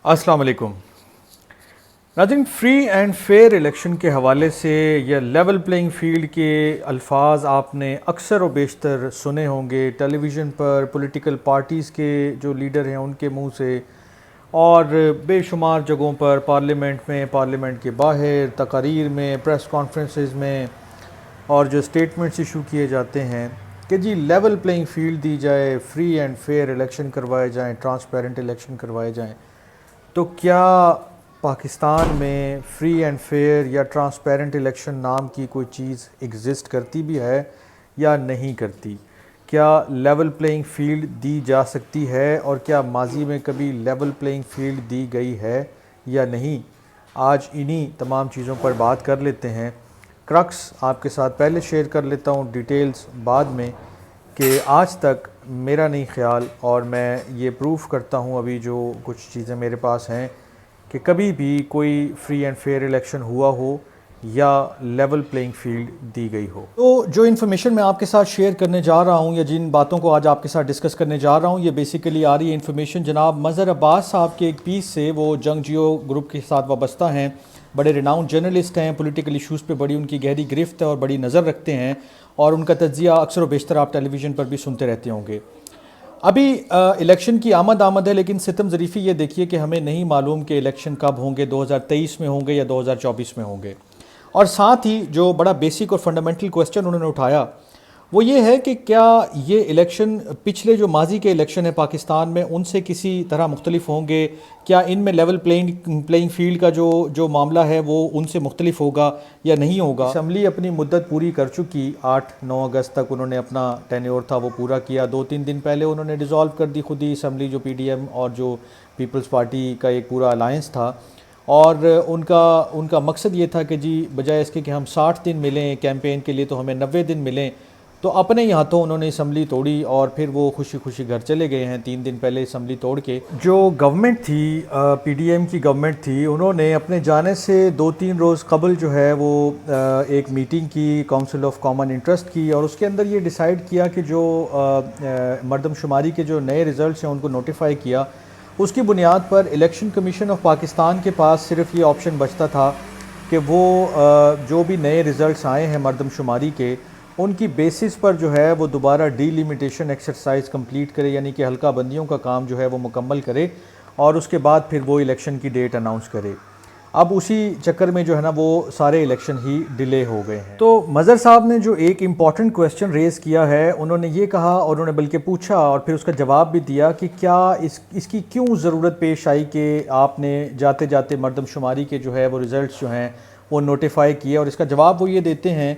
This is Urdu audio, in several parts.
السلام علیکم ناظرین، فری اینڈ فیئر الیکشن کے حوالے سے یا لیول پلینگ فیلڈ کے الفاظ آپ نے اکثر و بیشتر سنے ہوں گے ٹیلی ویژن پر، پولیٹیکل پارٹیز کے جو لیڈر ہیں ان کے منہ سے، اور بے شمار جگہوں پر، پارلیمنٹ میں، پارلیمنٹ کے باہر، تقاریر میں، پریس کانفرنسز میں، اور جو اسٹیٹمنٹس ایشو کیے جاتے ہیں کہ جی لیول پلینگ فیلڈ دی جائے، فری اینڈ فیئر الیکشن کروائے جائیں، ٹرانسپیرنٹ الیکشن کروائے جائیں۔ تو کیا پاکستان میں فری اینڈ فیئر یا ٹرانسپیرنٹ الیکشن نام کی کوئی چیز ایگزسٹ کرتی بھی ہے یا نہیں کرتی؟ کیا لیول پلینگ فیلڈ دی جا سکتی ہے، اور کیا ماضی میں کبھی لیول پلینگ فیلڈ دی گئی ہے یا نہیں؟ آج انہی تمام چیزوں پر بات کر لیتے ہیں۔ کرکس آپ کے ساتھ پہلے شیئر کر لیتا ہوں، ڈیٹیلز بعد میں، کہ آج تک میرا نہیں خیال، اور میں یہ پروف کرتا ہوں ابھی جو کچھ چیزیں میرے پاس ہیں، کہ کبھی بھی کوئی فری اینڈ فیئر الیکشن ہوا ہو یا لیول پلینگ فیلڈ دی گئی ہو۔ تو جو انفارمیشن میں آپ کے ساتھ شیئر کرنے جا رہا ہوں، یا جن باتوں کو آج آپ کے ساتھ ڈسکس کرنے جا رہا ہوں، یہ بیسیکلی آ رہی ہے انفارمیشن جناب مظہر عباس صاحب کے ایک پیس سے۔ وہ جنگ جیو گروپ کے ساتھ وابستہ ہیں، بڑے ریناؤنڈ جرنلسٹ ہیں، پولیٹیکل ایشوز پہ بڑی ان کی گہری گرفت ہے اور بڑی نظر رکھتے ہیں، اور ان کا تجزیہ اکثر و بیشتر آپ ٹیلی ویژن پر بھی سنتے رہتے ہوں گے۔ ابھی الیکشن کی آمد ہے، لیکن ستم ظریفی یہ دیکھیے کہ ہمیں نہیں معلوم کہ الیکشن کب ہوں گے، 2023 میں ہوں گے یا 2024 میں ہوں گے۔ اور ساتھ ہی جو بڑا بیسک اور فنڈامنٹل کوسچن انہوں نے اٹھایا وہ یہ ہے کہ کیا یہ الیکشن پچھلے جو ماضی کے الیکشن ہیں پاکستان میں ان سے کسی طرح مختلف ہوں گے؟ کیا ان میں لیول پلینگ فیلڈ کا جو معاملہ ہے وہ ان سے مختلف ہوگا یا نہیں ہوگا؟ اسمبلی اپنی مدت پوری کر چکی، 8-9 اگست تک انہوں نے اپنا ٹینیور تھا وہ پورا کیا۔ 2-3 دن پہلے انہوں نے ڈیزالو کر دی خود ہی اسمبلی، جو پی ڈی ایم اور جو پیپلز پارٹی کا ایک پورا الائنس تھا، اور ان کا مقصد یہ تھا کہ جی بجائے اس کے کہ ہم 60 دن ملیں کیمپین کے لیے تو ہمیں 90 دن ملیں۔ تو اپنے ہی ہاتھوں انہوں نے اسمبلی توڑی اور پھر وہ خوشی خوشی گھر چلے گئے ہیں 3 دن پہلے اسمبلی توڑ کے۔ جو گورنمنٹ تھی، پی ڈی ایم کی گورنمنٹ تھی، انہوں نے اپنے جانے سے 2-3 روز قبل جو ہے وہ ایک میٹنگ کی کونسل آف کامن انٹرسٹ کی، اور اس کے اندر یہ ڈیسائیڈ کیا کہ جو مردم شماری کے جو نئے ریزلٹس ہیں ان کو نوٹیفائی کیا۔ اس کی بنیاد پر الیکشن کمیشن آف پاکستان کے پاس صرف یہ آپشن بچتا تھا کہ وہ جو بھی نئے ریزلٹس آئے ہیں مردم شماری کے، ان کی بیسس پر جو ہے وہ دوبارہ ڈی لیمیٹیشن ایکسرسائز کمپلیٹ کرے، یعنی کہ حلقہ بندیوں کا کام جو ہے وہ مکمل کرے، اور اس کے بعد پھر وہ الیکشن کی ڈیٹ اناؤنس کرے۔ اب اسی چکر میں جو ہے نا وہ سارے الیکشن ہی ڈیلے ہو گئے ہیں۔ تو مظہر صاحب نے جو ایک امپورٹنٹ کویسچن ریز کیا ہے، انہوں نے یہ کہا، اور انہوں نے بلکہ پوچھا اور پھر اس کا جواب بھی دیا کہ کیا اس کی کیوں ضرورت پیش آئی کہ آپ نے جاتے جاتے مردم شماری کے جو ہے وہ ریزلٹس جو ہیں وہ نوٹیفائی کیے، اور اس کا جواب وہ یہ دیتے ہیں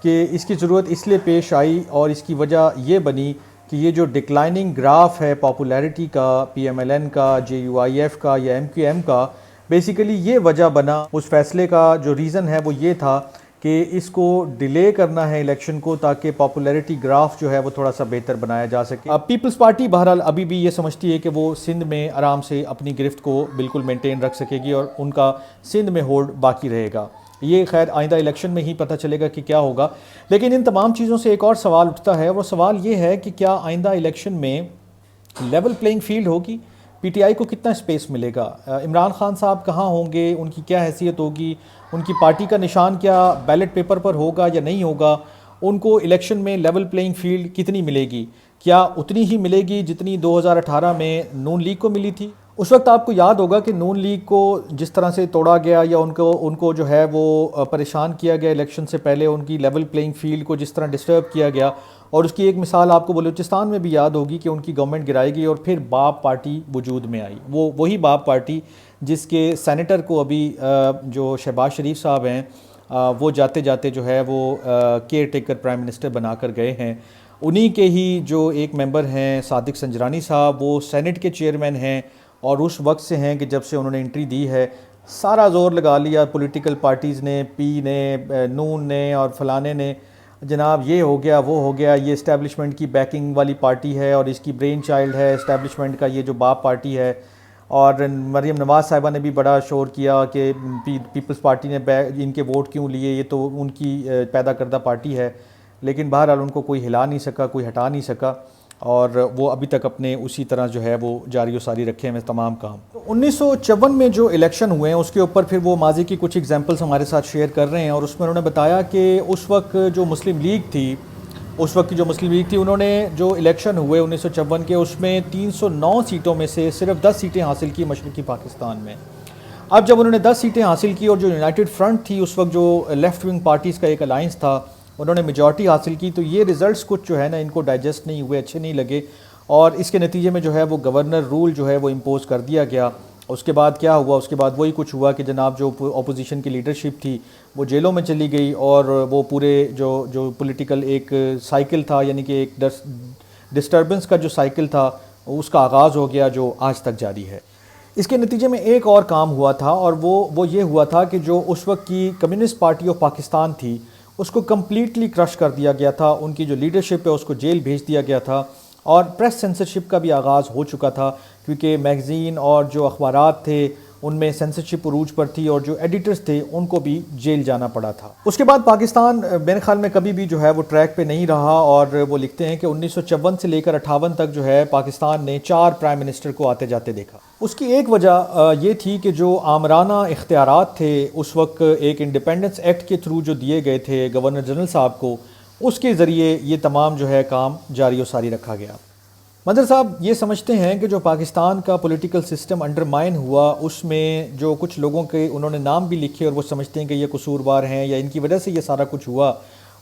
کہ اس کی ضرورت اس لیے پیش آئی اور اس کی وجہ یہ بنی کہ یہ جو ڈکلائننگ گراف ہے پاپولیرٹی کا، پی ایم ایل این کا، جے یو آئی ایف کا یا ایم کیو ایم کا، بیسیکلی یہ وجہ بنا اس فیصلے کا۔ جو ریزن ہے وہ یہ تھا کہ اس کو ڈیلے کرنا ہے الیکشن کو، تاکہ پاپولیرٹی گراف جو ہے وہ تھوڑا سا بہتر بنایا جا سکے۔ اب پیپلز پارٹی بہرحال ابھی بھی یہ سمجھتی ہے کہ وہ سندھ میں آرام سے اپنی گرفت کو بالکل مینٹین رکھ سکے گی، اور ان کا سندھ میں ہولڈ باقی رہے گا۔ یہ خیر آئندہ الیکشن میں ہی پتہ چلے گا کہ کیا ہوگا، لیکن ان تمام چیزوں سے ایک اور سوال اٹھتا ہے۔ وہ سوال یہ ہے کہ کیا آئندہ الیکشن میں لیول پلینگ فیلڈ ہوگی؟ پی ٹی آئی کو کتنا اسپیس ملے گا؟ عمران خان صاحب کہاں ہوں گے؟ ان کی کیا حیثیت ہوگی؟ ان کی پارٹی کا نشان کیا بیلٹ پیپر پر ہوگا یا نہیں ہوگا؟ ان کو الیکشن میں لیول پلینگ فیلڈ کتنی ملے گی؟ کیا اتنی ہی ملے گی جتنی 2018 میں نون لیگ کو ملی تھی؟ اس وقت آپ کو یاد ہوگا کہ نون لیگ کو جس طرح سے توڑا گیا، یا ان کو جو ہے وہ پریشان کیا گیا الیکشن سے پہلے، ان کی لیول پلینگ فیلڈ کو جس طرح ڈسٹرب کیا گیا، اور اس کی ایک مثال آپ کو بلوچستان میں بھی یاد ہوگی کہ ان کی گورنمنٹ گرائی گئی اور پھر باپ پارٹی وجود میں آئی۔ وہی باپ پارٹی جس کے سینیٹر کو ابھی جو شہباز شریف صاحب ہیں وہ جاتے جاتے جو ہے وہ کیئر ٹیکر پرائم منسٹر بنا کر گئے ہیں۔ انہی کے ہی جو ایک ممبر ہیں صادق سنجرانی صاحب، وہ سینٹ کے چیئرمین ہیں، اور اس وقت سے ہیں کہ جب سے انہوں نے انٹری دی ہے سارا زور لگا لیا پولیٹیکل پارٹیز نے، پی نے، نون نے اور فلانے نے، جناب یہ ہو گیا وہ ہو گیا، یہ اسٹیبلشمنٹ کی بیکنگ والی پارٹی ہے اور اس کی برین چائلڈ ہے اسٹیبلشمنٹ کا یہ جو باپ پارٹی ہے۔ اور مریم نواز صاحبہ نے بھی بڑا شور کیا کہ پیپلز پارٹی نے ان کے ووٹ کیوں لیے، یہ تو ان کی پیدا کردہ پارٹی ہے، لیکن بہرحال ان کو کوئی ہلا نہیں سکا، کوئی ہٹا نہیں سکا۔ اور وہ ابھی تک اپنے اسی طرح جو ہے وہ جاری و ساری رکھے ہیں تمام کام. 1954 میں جو الیکشن ہوئے ہیں اس کے اوپر پھر وہ ماضی کی کچھ ایگزامپلس ہمارے ساتھ شیئر کر رہے ہیں، اور اس میں انہوں نے بتایا کہ اس وقت جو مسلم لیگ تھی، انہوں نے جو الیکشن ہوئے 1954 کے، اس میں 309 سیٹوں میں سے صرف 10 سیٹیں حاصل کی مشرقی پاکستان میں. اب جب انہوں نے 10 سیٹیں حاصل کی اور جو یونائٹڈ فرنٹ تھی اس وقت، جو لیفٹ ونگ پارٹیز کا ایک الائنس تھا، انہوں نے میجورٹی حاصل کی، تو یہ ریزلٹس کچھ جو ہے نا ان کو ڈائجسٹ نہیں ہوئے، اچھے نہیں لگے، اور اس کے نتیجے میں جو ہے وہ گورنر رول جو ہے وہ امپوز کر دیا گیا. اس کے بعد کیا ہوا؟ اس کے بعد وہی کچھ ہوا کہ جناب جو اپوزیشن کی لیڈرشپ تھی وہ جیلوں میں چلی گئی، اور وہ پورے جو پولیٹیکل ایک سائیکل تھا، یعنی کہ ایک ڈسٹربنس کا جو سائیکل تھا اس کا آغاز ہو گیا، جو آج تک جاری ہے. اس کے نتیجے میں ایک اور کام ہوا تھا، اور وہ یہ ہوا تھا کہ جو اس وقت کی کمیونسٹ پارٹی آف پاکستان تھی اس کو کمپلیٹلی کرش کر دیا گیا تھا، ان کی جو لیڈرشپ ہے اس کو جیل بھیج دیا گیا تھا، اور پریس سینسرشپ کا بھی آغاز ہو چکا تھا، کیونکہ میگزین اور جو اخبارات تھے ان میں سینسرشپ عروج پر تھی، اور جو ایڈیٹرز تھے ان کو بھی جیل جانا پڑا تھا. اس کے بعد پاکستان میرے خیال میں کبھی بھی جو ہے وہ ٹریک پہ نہیں رہا، اور وہ لکھتے ہیں کہ 1954 سے لے کر 58 تک جو ہے پاکستان نے 4 پرائم منسٹر کو آتے جاتے دیکھا. اس کی ایک وجہ یہ تھی کہ جو آمرانہ اختیارات تھے اس وقت ایک انڈیپینڈنس ایکٹ کے تھرو جو دیے گئے تھے گورنر جنرل صاحب کو، اس کے ذریعے یہ تمام جو ہے کام جاری و ساری رکھا گیا. منظر صاحب یہ سمجھتے ہیں کہ جو پاکستان کا پولیٹیکل سسٹم انڈرمائن ہوا، اس میں جو کچھ لوگوں کے انہوں نے نام بھی لکھے اور وہ سمجھتے ہیں کہ یہ قصوروار ہیں یا ان کی وجہ سے یہ سارا کچھ ہوا،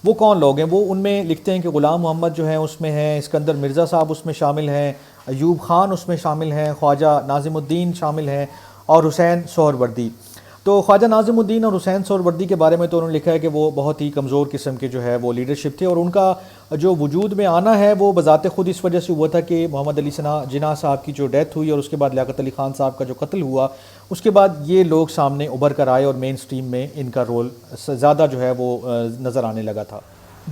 وہ کون لوگ ہیں؟ وہ ان میں لکھتے ہیں کہ غلام محمد جو ہیں اس میں ہیں، اسکندر مرزا صاحب اس میں شامل ہیں، ایوب خان اس میں شامل ہیں، خواجہ ناظم الدین شامل ہیں، اور حسین سہروردی. تو خواجہ ناظم الدین اور حسین سہروردی کے بارے میں تو انہوں نے لکھا ہے کہ وہ بہت ہی کمزور قسم کے جو ہے وہ لیڈرشپ تھے، اور ان کا جو وجود میں آنا ہے وہ بذات خود اس وجہ سے ہوا تھا کہ محمد علی جناح صاحب کی جو ڈیتھ ہوئی اور اس کے بعد لیاقت علی خان صاحب کا جو قتل ہوا، اس کے بعد یہ لوگ سامنے ابھر کر آئے اور مین سٹریم میں ان کا رول زیادہ جو ہے وہ نظر آنے لگا تھا.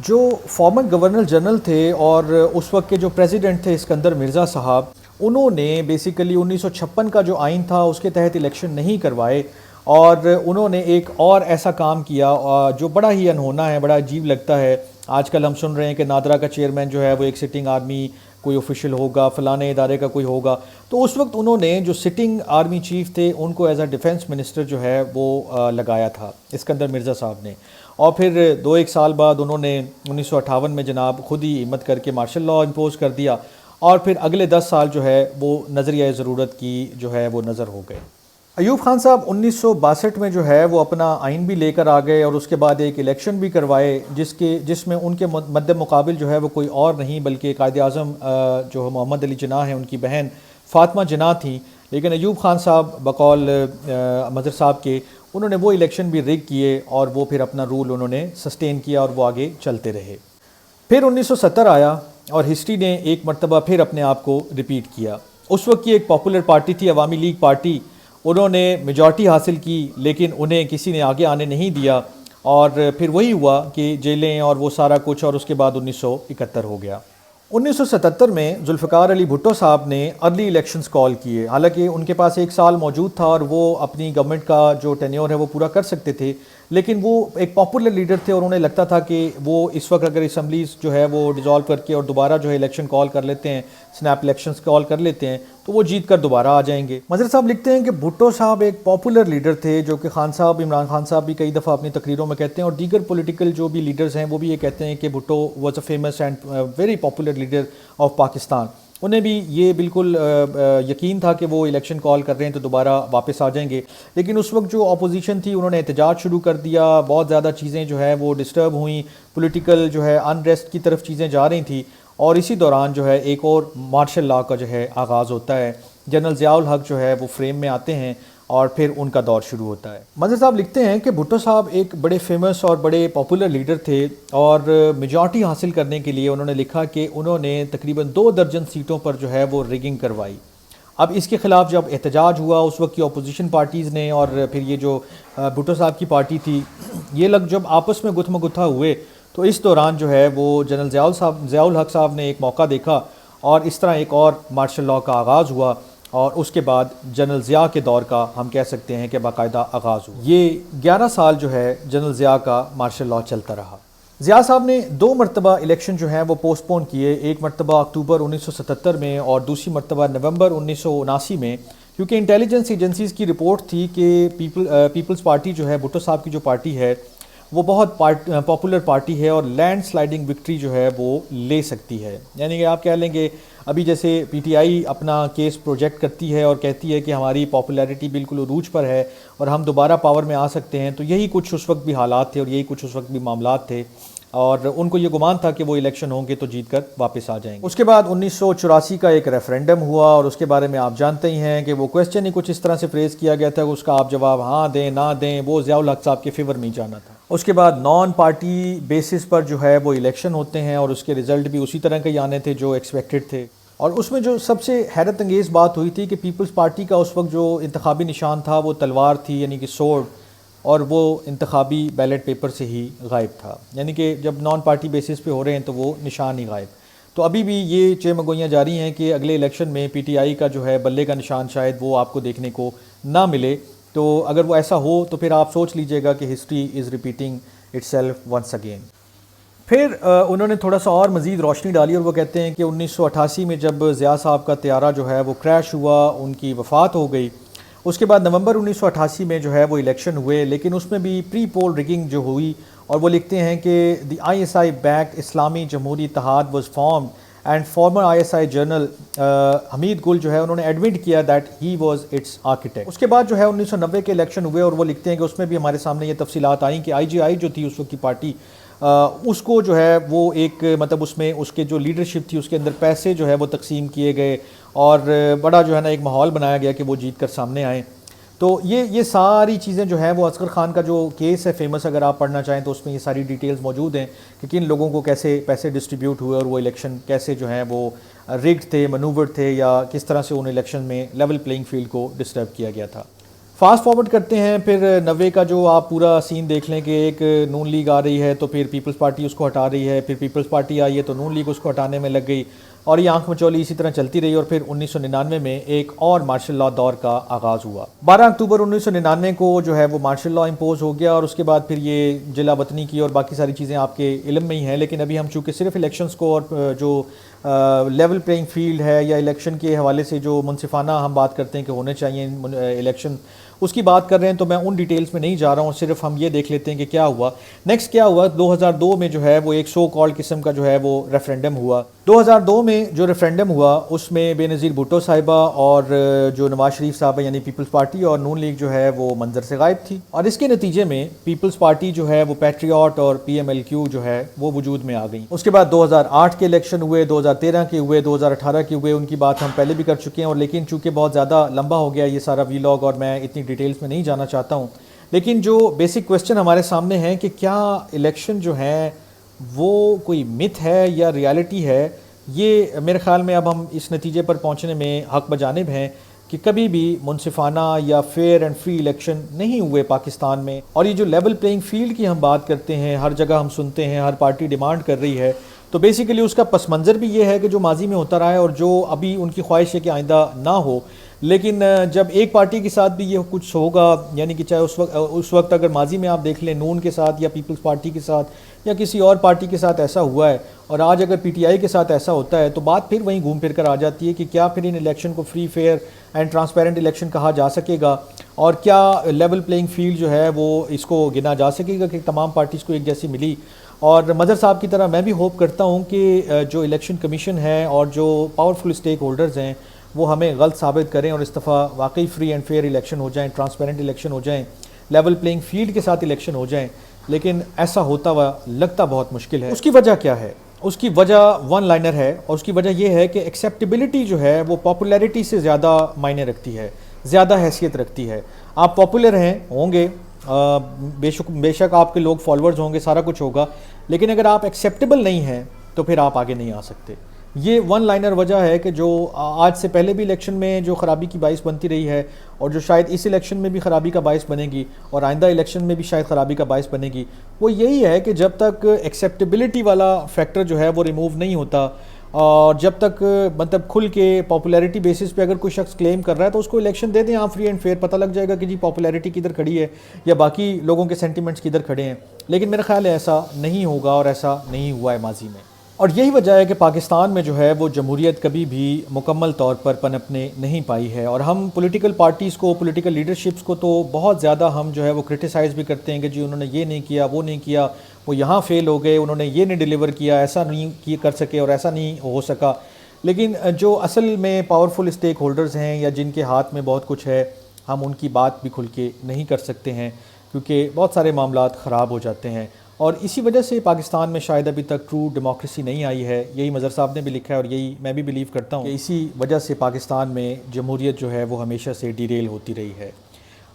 جو فارمر گورنر جنرل تھے اور اس وقت کے جو پریزیڈنٹ تھے اسکندر مرزا صاحب، انہوں نے بیسیکلی 1956 کا جو آئین تھا اس کے تحت الیکشن نہیں کوائے، اور انہوں نے ایک اور ایسا کام کیا جو بڑا ہی انہونا ہے، بڑا عجیب لگتا ہے. آج کل ہم سن رہے ہیں کہ نادرا کا چیئرمین جو ہے وہ ایک سٹنگ آرمی کوئی آفیشل ہوگا، فلانے ادارے کا کوئی ہوگا. تو اس وقت انہوں نے جو سٹنگ آرمی چیف تھے ان کو ایز اے ڈیفنس منسٹر جو ہے وہ لگایا تھا اسکندر مرزا صاحب نے، اور پھر 2-1 سال بعد انہوں نے 1958 میں جناب خود ہی ہمت کر کے مارشل لاء امپوز کر دیا، اور پھر اگلے 10 سال جو ہے وہ نظریہ ضرورت کی جو ہے وہ نظر ہو گئے. ایوب خان صاحب 1962 میں جو ہے وہ اپنا آئین بھی لے کر آ گئے، اور اس کے بعد ایک الیکشن بھی کروائے جس میں ان کے مد مقابل جو ہے وہ کوئی اور نہیں بلکہ قائد اعظم جو محمد علی جناح ہیں ان کی بہن فاطمہ جناح تھیں. لیکن ایوب خان صاحب بقول مظہر صاحب کے انہوں نے وہ الیکشن بھی ریگ کیے، اور وہ پھر اپنا رول انہوں نے سسٹین کیا اور وہ آگے چلتے رہے. پھر 1970 آیا اور ہسٹری نے ایک مرتبہ پھر اپنے آپ کو ریپیٹ کیا. اس وقت کی ایک پاپولر پارٹی تھی عوامی لیگ پارٹی، انہوں نے میجورٹی حاصل کی لیکن انہیں کسی نے آگے آنے نہیں دیا، اور پھر وہی ہوا کہ جیلیں اور وہ سارا کچھ، اور اس کے بعد 1971 ہو گیا. 1977 میں ذوالفقار علی بھٹو صاحب نے ارلی الیکشنز کال کیے، حالانکہ ان کے پاس 1 سال موجود تھا اور وہ اپنی گورنمنٹ کا جو ٹینیور ہے وہ پورا کر سکتے تھے، لیکن وہ ایک پاپولر لیڈر تھے اور انہیں لگتا تھا کہ وہ اس وقت اگر اسمبلیز جو ہے وہ ڈیزالو کر کے اور دوبارہ جو ہے الیکشن کال کر لیتے ہیں، سنیپ الیکشنز کال کر لیتے ہیں، تو وہ جیت کر دوبارہ آ جائیں گے. مظہر صاحب لکھتے ہیں کہ بھٹو صاحب ایک پاپولر لیڈر تھے، جو کہ خان صاحب عمران خان صاحب بھی کئی دفعہ اپنی تقریروں میں کہتے ہیں، اور دیگر پولیٹیکل جو بھی لیڈرز ہیں وہ بھی یہ کہتے ہیں کہ Bhutto was a famous and very popular leader of Pakistan. انہیں بھی یہ بالکل یقین تھا کہ وہ الیکشن کال کر رہے ہیں تو دوبارہ واپس آ جائیں گے، لیکن اس وقت جو اپوزیشن تھی انہوں نے احتجاج شروع کر دیا، بہت زیادہ چیزیں جو ہے وہ ڈسٹرب ہوئیں، پولیٹیکل جو ہے انریسٹ کی طرف چیزیں جا رہی تھیں، اور اسی دوران جو ہے ایک اور مارشل لاء کا جو ہے آغاز ہوتا ہے. جنرل ضیاء الحق جو ہے وہ فریم میں آتے ہیں اور پھر ان کا دور شروع ہوتا ہے. مظہر صاحب لکھتے ہیں کہ بھٹو صاحب ایک بڑے فیمس اور بڑے پاپولر لیڈر تھے، اور میجورٹی حاصل کرنے کے لیے انہوں نے لکھا کہ انہوں نے تقریباً 2 درجن سیٹوں پر جو ہے وہ ریگنگ کروائی. اب اس کے خلاف جب احتجاج ہوا اس وقت کی اپوزیشن پارٹیز نے، اور پھر یہ جو بھٹو صاحب کی پارٹی تھی، یہ لوگ جب آپس میں گتھ مگتھا ہوئے تو اس دوران جو ہے وہ جنرل ضیاء الحق صاحب نے ایک موقع دیکھا، اور اس طرح ایک اور مارشل لاء کا آغاز ہوا، اور اس کے بعد جنرل ضیاء کے دور کا ہم کہہ سکتے ہیں کہ باقاعدہ آغاز ہوا. یہ 11 سال جو ہے جنرل ضیاء کا مارشل لاء چلتا رہا. ضیاء صاحب نے 2 مرتبہ الیکشن جو ہیں وہ پوسٹ پون کیے، ایک مرتبہ اکتوبر 1977 میں اور دوسری مرتبہ نومبر 1979 میں، کیونکہ انٹیلیجنس ایجنسیز کی رپورٹ تھی کہ پیپلز پارٹی جو ہے، بھٹو صاحب کی جو پارٹی ہے وہ بہت پاپولر پارٹی ہے اور لینڈ سلائڈنگ وکٹری جو ہے وہ لے سکتی ہے. یعنی کہ آپ کہہ لیں گے ابھی جیسے پی ٹی آئی اپنا کیس پروجیکٹ کرتی ہے اور کہتی ہے کہ ہماری پاپولیرٹی بالکل عروج پر ہے اور ہم دوبارہ پاور میں آ سکتے ہیں، تو یہی کچھ اس وقت بھی حالات تھے اور یہی کچھ اس وقت بھی معاملات تھے، اور ان کو یہ گمان تھا کہ وہ الیکشن ہوں گے تو جیت کر واپس آ جائیں گے. اس کے بعد 1984 کا ایک ریفرینڈم ہوا اور اس کے بارے میں آپ جانتے ہی ہیں کہ وہ کویسچن ہی کچھ اس طرح سے فریز کیا گیا تھا کہ اس کا آپ جواب ہاں دیں نہ دیں، وہ ضیاء الحق صاحب کے فیور میں ہی جانا تھا. اس کے بعد نان پارٹی بیسس پر جو ہے وہ الیکشن ہوتے ہیں اور اس کے رزلٹ بھی اسی طرح کے ہی آنے تھے جو ایکسپیکٹڈ تھے. اور اس میں جو سب سے حیرت انگیز بات ہوئی تھی کہ پیپلز پارٹی کا اس وقت جو انتخابی نشان تھا وہ تلوار تھی، یعنی کہ سورڈ، اور وہ انتخابی بیلٹ پیپر سے ہی غائب تھا. یعنی کہ جب نان پارٹی بیسس پہ ہو رہے ہیں تو وہ نشان ہی غائب. تو ابھی بھی یہ چمگوئیاں جاری ہیں کہ اگلے الیکشن میں پی ٹی آئی کا جو ہے بلے کا نشان شاید وہ آپ کو دیکھنے کو نہ ملے. تو اگر وہ ایسا ہو تو پھر آپ سوچ لیجئے گا کہ history is repeating itself once again. پھر انہوں نے تھوڑا سا اور مزید روشنی ڈالی اور وہ کہتے ہیں کہ 1988 میں جب ضیاء صاحب کا طیارہ جو ہے وہ کریش ہوا، ان کی وفات ہو گئی، اس کے بعد نومبر 1988 میں جو ہے وہ الیکشن ہوئے، لیکن اس میں بھی پری پول ریگنگ جو ہوئی. اور وہ لکھتے ہیں کہ دی آئی S I back Islami Jamhoori Ittehad was formed and former I S I general Hamid Gul جو ہے انہوں نے ایڈمٹ کیا that he was its architect. اس کے بعد جو ہے 1990 کے الیکشن ہوئے اور وہ لکھتے ہیں کہ اس میں بھی ہمارے سامنے یہ تفصیلات آئیں کہ آئی جی آئی جو تھی اس وقت کی پارٹی، اس کو جو ہے وہ ایک مطلب اس میں اس کے جو لیڈرشپ تھی اس کے اندر پیسے جو ہے وہ تقسیم کیے گئے اور بڑا جو ہے نا ایک ماحول بنایا گیا کہ وہ جیت کر سامنے آئیں. تو یہ ساری چیزیں جو ہیں وہ اصغر خان کا جو کیس ہے فیمس، اگر آپ پڑھنا چاہیں تو اس میں یہ ساری ڈیٹیلز موجود ہیں کہ کن لوگوں کو کیسے پیسے ڈسٹریبیوٹ ہوئے اور وہ الیکشن کیسے جو ہیں وہ ریگڈ تھے، منوورڈ تھے، یا کس طرح سے ان الیکشن میں لیول پلینگ فیلڈ کو ڈسٹرب کیا گیا تھا. فاسٹ فارورڈ کرتے ہیں پھر 90 کا جو آپ پورا سین دیکھ لیں کہ ایک نون لیگ آ رہی ہے تو پھر پیپلز پارٹی اس کو ہٹا رہی ہے، پھر پیپلز پارٹی آئی ہے تو نون لیگ اس کو ہٹانے میں لگ گئی، اور یہ آنکھ مچولی اسی طرح چلتی رہی. اور پھر 1999 میں ایک اور مارشل لاء دور کا آغاز ہوا. 12 اکتوبر 1999 کو جو ہے وہ مارشل لاء امپوز ہو گیا اور اس کے بعد پھر یہ جلا وطنی کی اور باقی ساری چیزیں آپ کے علم میں ہی ہیں. لیکن ابھی ہم چونکہ صرف الیکشنز کو اور جو لیول پلینگ فیلڈ ہے یا الیکشن کے حوالے سے جو منصفانہ ہم بات کرتے ہیں کہ ہونے چاہیے الیکشن، اس کی بات کر رہے ہیں، تو میں ان ڈیٹیلز میں نہیں جا رہا ہوں، صرف ہم یہ دیکھ لیتے ہیں کہ کیا ہوا. نیکسٹ کیا ہوا، 2002 میں جو ہے وہ ایک سو کالڈ قسم کا جو ہے وہ ریفرینڈم ہوا. 2002 میں جو ریفرینڈم ہوا اس میں بے نظیر بھٹو صاحبہ اور جو نواز شریف صاحبہ یعنی پیپلز پارٹی اور نون لیگ جو ہے وہ منظر سے غائب تھی، اور اس کے نتیجے میں پیپلز پارٹی جو ہے وہ پیٹریاٹ اور پی ایم ایل کیو جو ہے وہ وجود میں آ گئی. اس کے بعد 2008 کے الیکشن ہوئے، 2013 کے ہوئے، 2018 کے ہوئے، ان کی بات ہم پہلے بھی کر چکے ہیں. اور لیکن چونکہ بہت زیادہ لمبا ہو گیا یہ سارا ویلاگ اور میں اتنی ڈیٹیلز میں نہیں جانا چاہتا ہوں، لیکن جو بیسک کویسچن ہمارے سامنے ہیں کہ کیا الیکشن جو ہیں وہ کوئی متھ ہے یا ریالٹی ہے، یہ میرے خیال میں اب ہم اس نتیجے پر پہنچنے میں حق بجانب ہیں کہ کبھی بھی منصفانہ یا فیئر اینڈ فری الیکشن نہیں ہوئے پاکستان میں. اور یہ جو لیول پلینگ فیلڈ کی ہم بات کرتے ہیں، ہر جگہ ہم سنتے ہیں، ہر پارٹی ڈیمانڈ کر رہی ہے، تو بیسیکلی اس کا پس منظر بھی یہ ہے کہ جو ماضی میں ہوتا رہا ہے اور جو ابھی ان کی خواہش ہے کہ آئندہ نہ ہو. لیکن جب ایک پارٹی کے ساتھ بھی یہ کچھ ہوگا، یعنی کہ چاہے اس وقت اگر ماضی میں آپ دیکھ لیں نون کے ساتھ یا پیپلز پارٹی کے ساتھ یا کسی اور پارٹی کے ساتھ ایسا ہوا ہے، اور آج اگر پی ٹی آئی کے ساتھ ایسا ہوتا ہے، تو بات پھر وہیں گھوم پھر کر آ جاتی ہے کہ کیا پھر ان الیکشن کو free fair and transparent election کہا جا سکے گا، اور کیا لیول پلینگ فیلڈ جو ہے وہ اس کو گنا جا سکے گا کہ تمام پارٹیز کو ایک جیسی ملی. اور مظہر صاحب کی طرح میں بھی ہوپ کرتا ہوں کہ جو الیکشن کمیشن ہے اور جو پاورفل اسٹیک ہولڈرز ہیں وہ ہمیں غلط ثابت کریں اور اس دفعہ واقعی فری اینڈ فیئر الیکشن ہو جائیں، ٹرانسپیرنٹ الیکشن ہو جائیں، لیول پلینگ فیلڈ کے ساتھ الیکشن ہو جائیں. لیکن ایسا ہوتا ہوا لگتا بہت مشکل ہے. اس کی وجہ کیا ہے؟ اس کی وجہ ون لائنر ہے، اور اس کی وجہ یہ ہے کہ ایکسیپٹیبلٹی جو ہے وہ پاپولیرٹی سے زیادہ معنی رکھتی ہے، زیادہ حیثیت رکھتی ہے. آپ پاپولر ہیں ہوں گے، بے شک آپ کے لوگ فالورز ہوں گے، سارا کچھ ہوگا، لیکن اگر آپ ایکسیپٹیبل نہیں ہیں تو پھر آپ آگے نہیں آ سکتے. یہ ون لائنر وجہ ہے کہ جو آج سے پہلے بھی الیکشن میں جو خرابی کی باعث بنتی رہی ہے اور جو شاید اس الیکشن میں بھی خرابی کا باعث بنے گی اور آئندہ الیکشن میں بھی شاید خرابی کا باعث بنے گی، وہ یہی ہے کہ جب تک ایکسیپٹیبلٹی والا فیکٹر جو ہے وہ ریموو نہیں ہوتا اور جب تک مطلب کھل کے پاپولیرٹی بیسس پہ اگر کوئی شخص کلیم کر رہا ہے تو اس کو الیکشن دے دیں آپ فری اینڈ فیئر، پتہ لگ جائے گا کہ جی پاپولیرٹی کدھر کھڑی ہے یا باقی لوگوں کے سینٹیمنٹس کدھر کھڑے ہیں. لیکن میرا خیال ہے ایسا نہیں ہوگا اور ایسا نہیں ہوا ہے ماضی میں. اور یہی وجہ ہے کہ پاکستان میں جو ہے وہ جمہوریت کبھی بھی مکمل طور پر پنپنے نہیں پائی ہے. اور ہم پولیٹیکل پارٹیز کو، پولیٹیکل لیڈرشپس کو تو بہت زیادہ ہم جو ہے وہ کرٹیسائز بھی کرتے ہیں کہ جی انہوں نے یہ نہیں کیا، وہ نہیں کیا، وہ یہاں فیل ہو گئے، انہوں نے یہ نہیں ڈیلیور کیا، ایسا نہیں کر سکے اور ایسا نہیں ہو سکا. لیکن جو اصل میں پاورفل اسٹیک ہولڈرز ہیں یا جن کے ہاتھ میں بہت کچھ ہے، ہم ان کی بات بھی کھل کے نہیں کر سکتے ہیں کیونکہ بہت سارے معاملات خراب ہو جاتے ہیں. اور اسی وجہ سے پاکستان میں شاید ابھی تک ٹرو ڈیموکریسی نہیں آئی ہے. یہی مظہر صاحب نے بھی لکھا ہے اور یہی میں بھی بلیو کرتا ہوں کہ اسی وجہ سے پاکستان میں جمہوریت جو ہے وہ ہمیشہ سے ڈیریل ہوتی رہی ہے.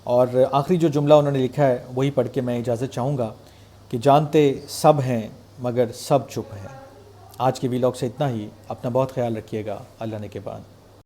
اور آخری جو جملہ انہوں نے لکھا ہے وہی پڑھ کے میں اجازت چاہوں گا کہ جانتے سب ہیں مگر سب چپ ہیں. آج کے ویلاگ سے اتنا ہی. اپنا بہت خیال رکھیے گا. اللہ نے کے بعد.